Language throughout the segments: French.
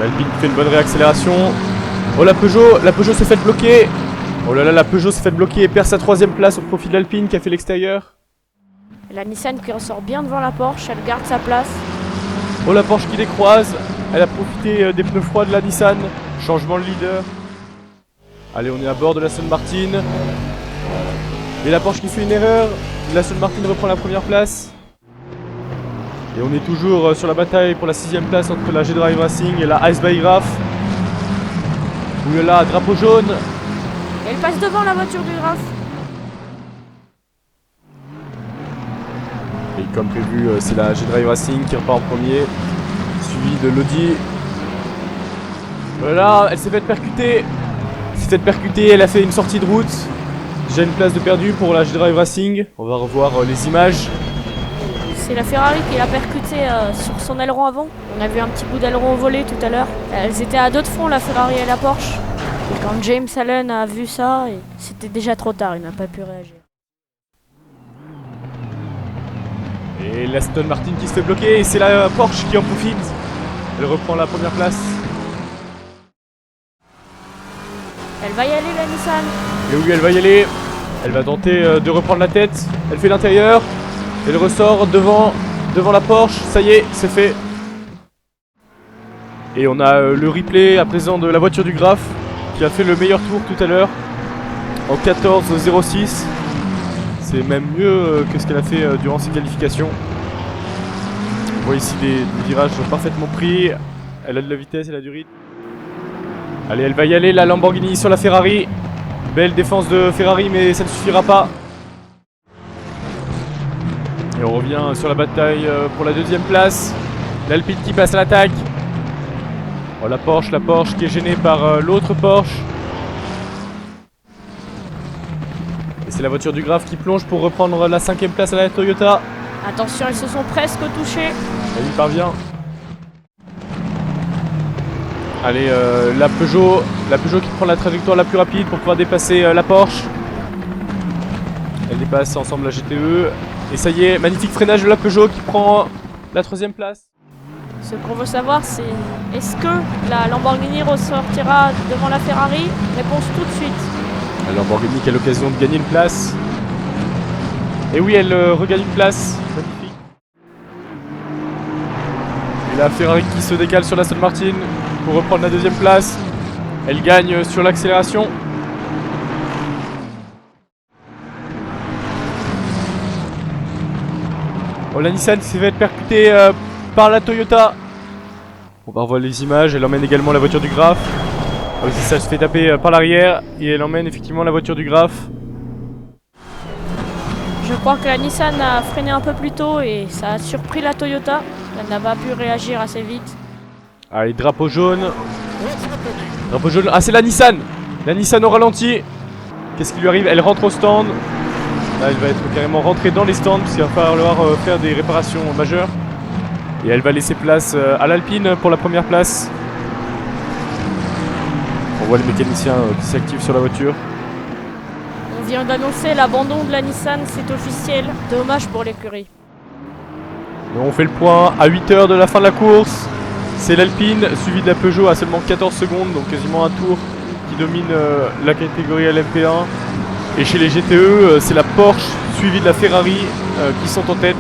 L'Alpine fait une bonne réaccélération. Oh la Peugeot s'est fait bloquer. Oh là là, la Peugeot s'est fait bloquer et perd sa 3ème place au profit de l'Alpine qui a fait l'extérieur. La Nissan qui ressort bien devant la Porsche, elle garde sa place. Oh la Porsche qui décroise. Elle a profité des pneus froids de la Nissan. Changement de leader. Allez, on est à bord de l'Aston Martin. Et la Porsche qui fait une erreur. L'Aston Martin reprend la première place. Et on est toujours sur la bataille pour la 6ème place entre la G-Drive Racing et la Ice by Graf. Oulala, drapeau jaune. Elle passe devant la voiture du Graf. Et comme prévu, c'est la G-Drive Racing qui repart en premier, suivi de l'Audi. Voilà, elle s'est faite percuter. Elle a fait une sortie de route. Déjà une place de perdu pour la G-Drive Racing. On va revoir les images. C'est la Ferrari qui l'a percuté sur son aileron avant. On a vu un petit bout d'aileron volé tout à l'heure. Elles étaient à dos de front, la Ferrari et la Porsche. Et quand James Allen a vu ça, c'était déjà trop tard, il n'a pas pu réagir. Et l'Aston Martin qui se fait bloquer, et c'est la Porsche qui en profite. Elle reprend la première place. Elle va y aller, la Nissan. Et oui, elle va y aller. Elle va tenter de reprendre la tête. Elle fait l'intérieur. Elle ressort devant la Porsche. Ça y est, c'est fait. Et on a le replay à présent de la voiture du Graf qui a fait le meilleur tour tout à l'heure en 14,06. C'est même mieux que ce qu'elle a fait durant ses qualifications. On voit ici des virages parfaitement pris. Elle a de la vitesse, elle a du rythme. Allez, elle va y aller, la Lamborghini sur la Ferrari. Belle défense de Ferrari, mais ça ne suffira pas. Et on revient sur la bataille pour la 2ème place. L'Alpine qui passe à l'attaque. Oh, la Porsche qui est gênée par l'autre Porsche. Et c'est la voiture du Graf qui plonge pour reprendre la 5ème place à la Toyota. Attention, elles se sont presque touchées. Elle y parvient. Allez, la Peugeot qui prend la trajectoire la plus rapide pour pouvoir dépasser la Porsche. Elle dépasse ensemble la GTE. Et ça y est, magnifique freinage de la Peugeot qui prend la 3ème place. Ce qu'on veut savoir, c'est est-ce que la Lamborghini ressortira devant la Ferrari? Réponse tout de suite. La Lamborghini qui a l'occasion de gagner une place. Et oui, elle regagne une place. Magnifique. Et la Ferrari qui se décale sur la Aston Martin pour reprendre la 2ème place. Elle gagne sur l'accélération. Oh, la Nissan s'est fait percuter par la Toyota. On va revoir les images. Elle emmène également la voiture du Graf. Ah oui, c'est ça, elle se fait taper par l'arrière. Et elle emmène effectivement la voiture du Graf. Je crois que la Nissan a freiné un peu plus tôt et ça a surpris la Toyota. Elle n'a pas pu réagir assez vite. Allez, drapeau jaune. Drapeau jaune. Ah, c'est la Nissan. La Nissan au ralenti. Qu'est-ce qui lui arrive? Elle rentre au stand. Là, elle va être carrément rentrée dans les stands parce qu'il va falloir faire des réparations majeures. Et elle va laisser place à l'Alpine pour la première place. On voit les mécaniciens qui s'activent sur la voiture. On vient d'annoncer l'abandon de la Nissan, c'est officiel. Dommage pour l'écurie. On fait le point à 8 heures de la fin de la course. C'est l'Alpine suivi de la Peugeot à seulement 14 secondes, donc quasiment un tour qui domine la catégorie LMP1. Et chez les GTE, c'est la Porsche suivie de la Ferrari qui sont en tête.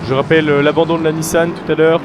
Je rappelle l'abandon de la Nissan tout à l'heure.